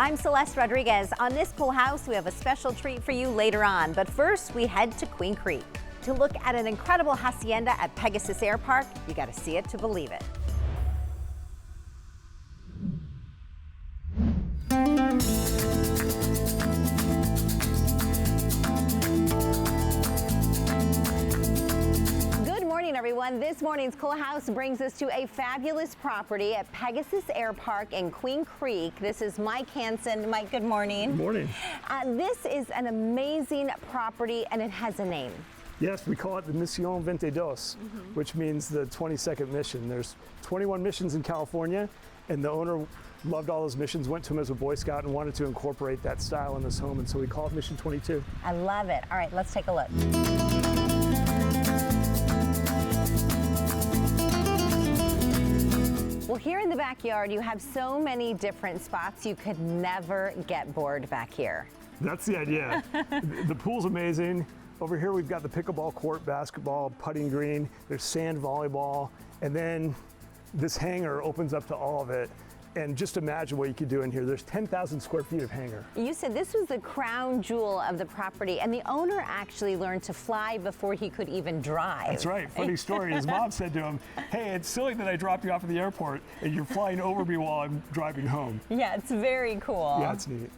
I'm Syleste Rodriguez. On this Cool House, we have a special treat for you later on. But first, we head to Queen Creek to look at an incredible hacienda at Pegasus Air Park. You got to see it to believe it. Everyone, this morning's Cool House brings us to a fabulous property at Pegasus Air Park in Queen Creek. This is Mike Hansen. Mike, good morning. Good morning. This is an amazing property and it has a name. Yes, we call it the Mission 22, which means the 22nd mission. There's 21 missions in California, and the owner loved all those missions, went to him as a Boy Scout and wanted to incorporate that style in this home, and so we call it Mission 22. I love it. All right, let's take a look. Well, here in the backyard, you have so many different spots. You could never get bored back here. That's the idea. The pool's amazing. Over here, we've got the pickleball court, basketball, putting green. There's sand volleyball. And then this hangar opens up to all of it. And just imagine what you could do in here. There's 10,000 square feet of hangar. You said this was the crown jewel of the property, and the owner actually learned to fly before he could even drive. That's right. Funny story. His mom said to him, "Hey, it's silly that I dropped you off at the airport and you're flying over me while I'm driving home." Yeah, it's very cool. Yeah, it's neat.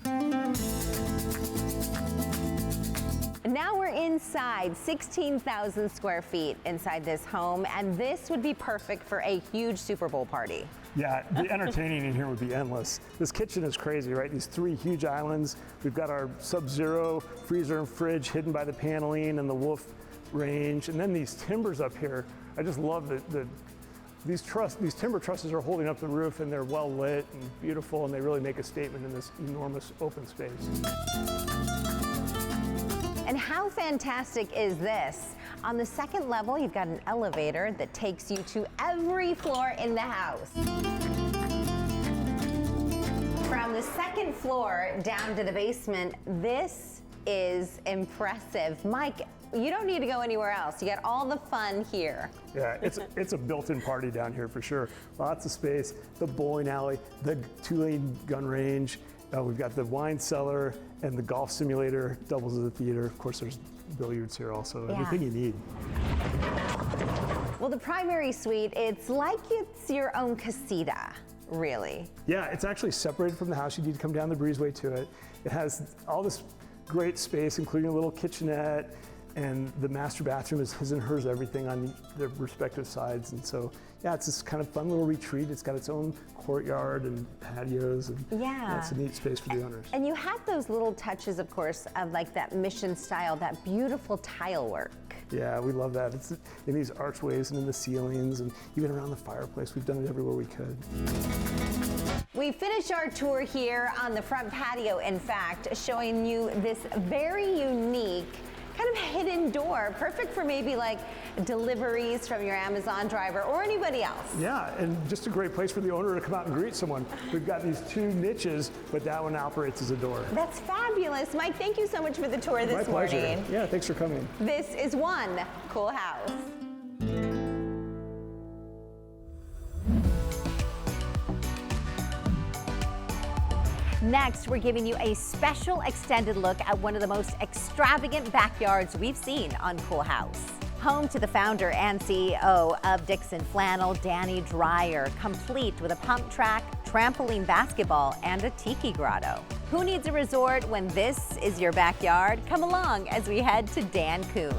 Now we're inside, 16,000 square feet inside this home, and this would be perfect for a huge Super Bowl party. Yeah, the entertaining in here would be endless. This kitchen is crazy, right? These 3 huge islands. We've got our Sub-Zero freezer and fridge hidden by the paneling and the wolf range. And then these timbers up here. I just love these timber trusses are holding up the roof, and they're well lit and beautiful, and they really make a statement in this enormous open space. And how fantastic is this? On the second level, you've got an elevator that takes you to every floor in the house. From the second floor down to the basement, this is impressive. Mike, you don't need to go anywhere else. You got all the fun here. Yeah, it's a built-in party down here for sure. Lots of space, the bowling alley, the 2-lane gun range. We've got the wine cellar and the golf simulator, doubles as a theater. Of course, there's billiards here also, yeah. Everything you need. Well, the primary suite, it's like it's your own casita, really. Yeah, it's actually separated from the house. You need to come down the breezeway to it. It has all this great space, including a little kitchenette, and the master bathroom is his and hers, everything on their respective sides. And so, yeah, it's this kind of fun little retreat. It's got its own courtyard and patios, and yeah, it's a neat space for the owners. And you have those little touches, of course, of like that mission style, that beautiful tile work. Yeah, we love that. It's in these archways and in the ceilings and even around the fireplace. We've done it everywhere we could. We finished our tour here on the front patio, in fact, showing you this very unique kind of hidden door, perfect for maybe like deliveries from your Amazon driver or anybody else. Yeah, and just a great place for the owner to come out and greet someone. We've got these 2 niches, but that one operates as a door. That's fabulous. Mike, thank you so much for the tour this morning. My pleasure. morning. Yeah, thanks for coming. This is one Cool House. Next, we're giving you a special extended look at one of the most extravagant backyards we've seen on Cool House. Home to the founder and CEO of Dixon Flannel, Danny Dreyer, complete with a pump track, trampoline basketball, and a tiki grotto. Who needs a resort when this is your backyard? Come along as we head to Dan Kuhn.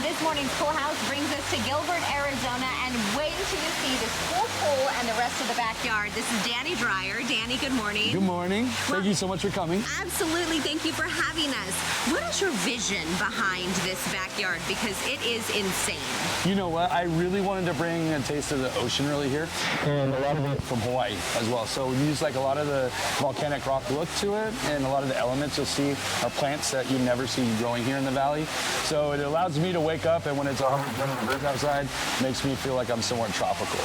This morning's Cool House brings us to Gilbert, Arizona, and wait to see this cool pool and the rest of the backyard. This is Danny Dreyer. Danny, good morning. Good morning. Thank you so much for coming. Absolutely. Thank you for having us. What is your vision behind this backyard? Because it is insane. You know what? I really wanted to bring a taste of the ocean really here, and a lot of it from Hawaii as well. So we use like a lot of the volcanic rock look to it, and a lot of the elements you'll see are plants that you never see growing here in the valley. So it allows me to wake up, and when it's 100 degrees outside, makes me feel like I'm somewhere tropical.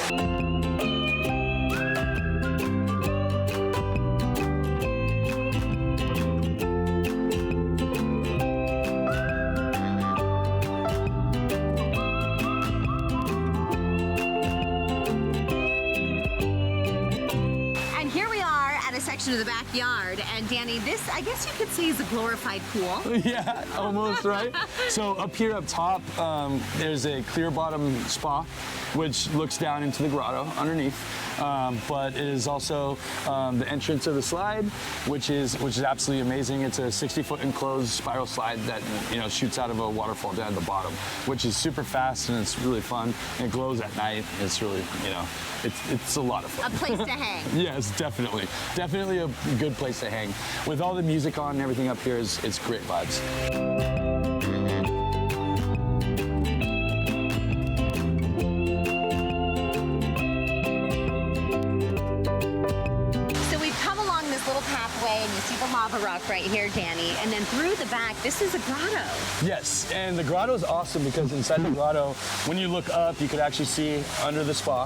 Section of the backyard, and Danny, this I guess you could say is a glorified pool. Yeah, almost, right? So up here up top, there's a clear bottom spa, which looks down into the grotto underneath. But it is also the entrance of the slide, which is absolutely amazing. It's a 60-foot enclosed spiral slide that shoots out of a waterfall down at the bottom, which is super fast and it's really fun. And it glows at night. It's really it's a lot of fun. A place to hang. Yes, definitely a good place to hang. With all the music on and everything up here, it's great vibes. Pathway, and you see the lava rock right here, Danny, and then through the back, this is a grotto. Yes, and the grotto is awesome because inside the grotto, when you look up, you could actually see under the spa.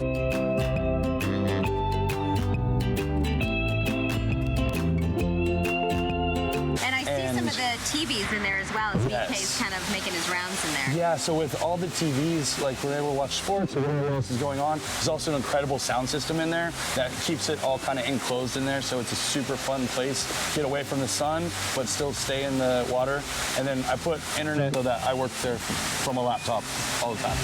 And I see some of the TVs in there as well, as BK's kind of making his rounds in there. Yeah, so with all the TVs, like we're able to watch sports or whatever else is going on, there's also an incredible sound system in there that keeps it all kind of enclosed in there, so it's a super fun place. Get away from the sun, but still stay in the water. And then I put internet so that I work there from a laptop all the time.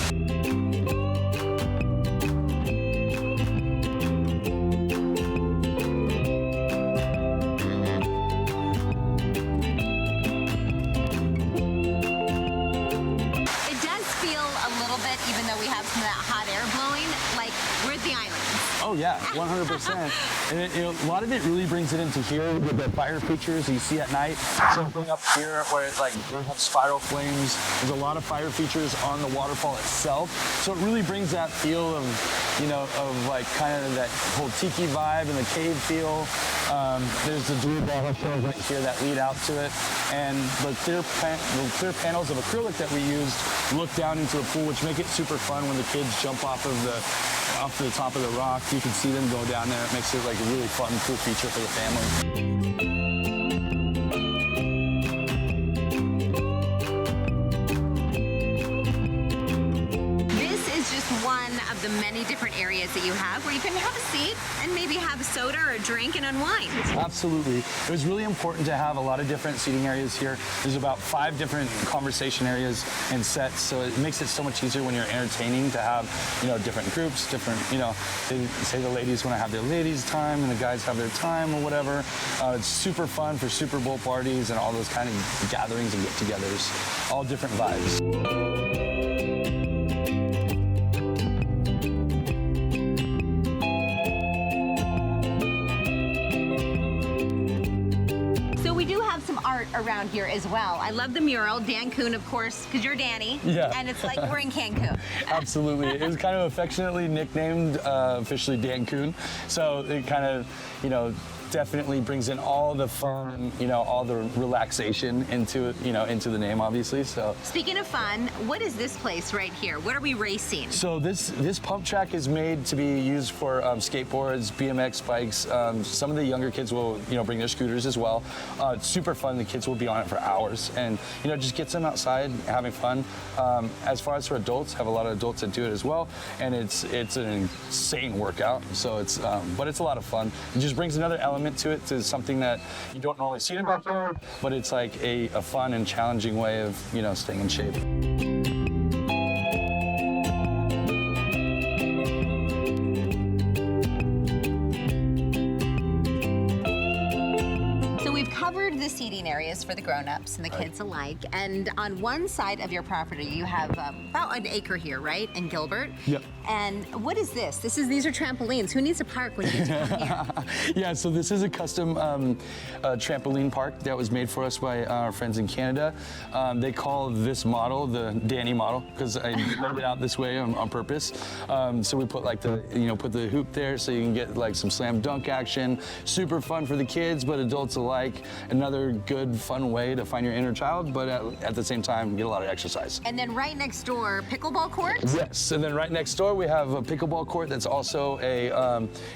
Even though we have some of that hot air blowing, like we're at the island. Oh yeah, 100%. And a lot of it really brings it into here with the fire features you see at night. Something up here where it they have spiral flames. There's a lot of fire features on the waterfall itself. So it really brings that feel of, of like kind of that whole tiki vibe and the cave feel. There's the dual bottle shells right here that lead out to it. And the clear panels of acrylic that we used look down into the pool, which make it super fun when the kids jump off the top of the rock. You can see them go down there. It makes it like a really fun, cool feature for the family. One of the many different areas that you have where you can have a seat and maybe have a soda or a drink and unwind. Absolutely. It was really important to have a lot of different seating areas here. There's about 5 different conversation areas and sets, so it makes it so much easier when you're entertaining to have, different groups, different, they say the ladies want to have their ladies' time and the guys have their time or whatever. It's super fun for Super Bowl parties and all those kind of gatherings and get-togethers. All different vibes. Art around here as well. I love the mural, Dan Coon, of course, because you're Danny. Yeah. And it's like we're in Cancun. Absolutely. It was kind of affectionately nicknamed officially Dan Coon. So it kind of, definitely brings in all the fun, all the relaxation into the name, obviously. So speaking of fun, what is this place right here? What are we racing? So this pump track is made to be used for skateboards, BMX bikes. Some of the younger kids will, bring their scooters as well. It's super fun. The kids will be on it for hours, and just gets them outside having fun. As far as for adults, have a lot of adults that do it as well, and it's an insane workout. So but it's a lot of fun. It just brings another element to it, to something that you don't normally see in a backyard, but it's like a fun and challenging way of staying in shape. covered the seating areas for the grown-ups and the kids alike. And on one side of your property, you have about an acre here, right, in Gilbert? Yep. And what is this? These are trampolines. Who needs a park when you get to come here? Yeah, so this is a custom trampoline park that was made for us by our friends in Canada. They call this model the Danny model because I laid it out this way on purpose. So we put like put the hoop there so you can get like some slam dunk action. Super fun for the kids, but adults alike. Another good, fun way to find your inner child, but at the same time, get a lot of exercise. And then right next door, pickleball court? Yes, and then right next door, we have a pickleball court that's also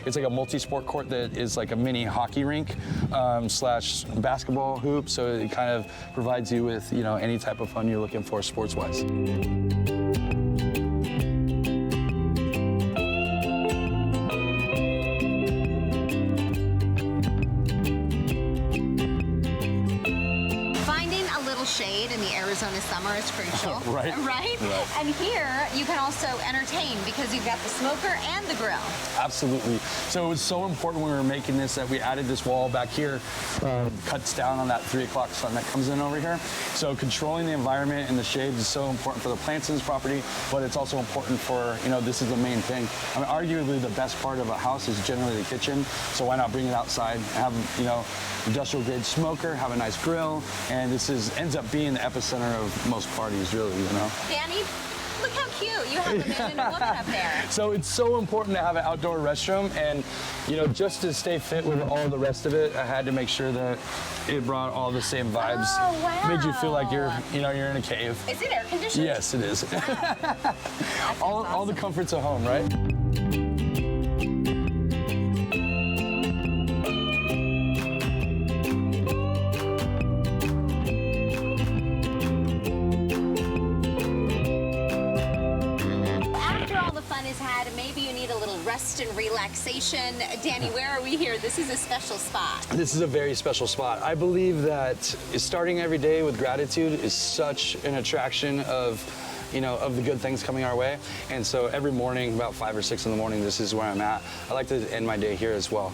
it's like a multi-sport court that is like a mini hockey rink slash basketball hoop. So it kind of provides you with, any type of fun you're looking for sports-wise. Shade in the Arizona summer is crucial. Right. And here you can also entertain because you've got the smoker and the grill. Absolutely. So it was so important when we were making this that we added this wall back here, cuts down on that 3 o'clock sun that comes in over here. So controlling the environment and the shades is so important for the plants in this property, but it's also important for, this is the main thing. I mean, arguably the best part of a house is generally the kitchen. So why not bring it outside, have, industrial grade smoker, have a nice grill, and this ends up being the epicenter of most parties, really, Danny, look how cute. You have a man and a woman up there. So it's so important to have an outdoor restroom, and just to stay fit with all the rest of it, I had to make sure that it brought all the same vibes. Oh, wow. Made you feel like you're in a cave. Is it air conditioned? Yes, it is. Wow. all the comforts of home, right? Maybe you need a little rest and relaxation. Danny, where are we here? This is a special spot. This is a very special spot. I believe that starting every day with gratitude is such an attraction of the good things coming our way. And so every morning, about 5 or 6 in the morning, this is where I'm at. I like to end my day here as well.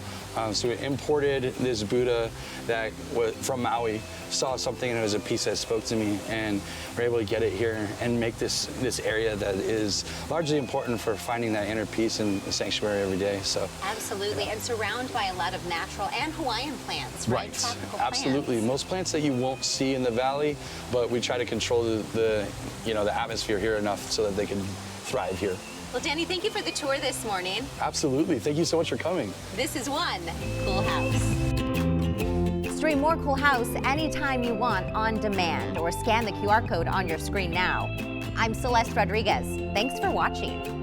So we imported this Buddha that was from Maui, saw something and it was a piece that spoke to me, and we're able to get it here and make this area that is largely important for finding that inner peace and the sanctuary every day. So absolutely, and surrounded by a lot of natural and Hawaiian plants, right? Tropical absolutely. Plants. Most plants that you won't see in the valley, but we try to control the atmosphere here enough so that they can thrive here. Well, Danny, thank you for the tour this morning. Absolutely. Thank you so much for coming. This is one cool house. Stream more Cool House anytime you want on demand or scan the QR code on your screen now. I'm Syleste Rodriguez. Thanks for watching.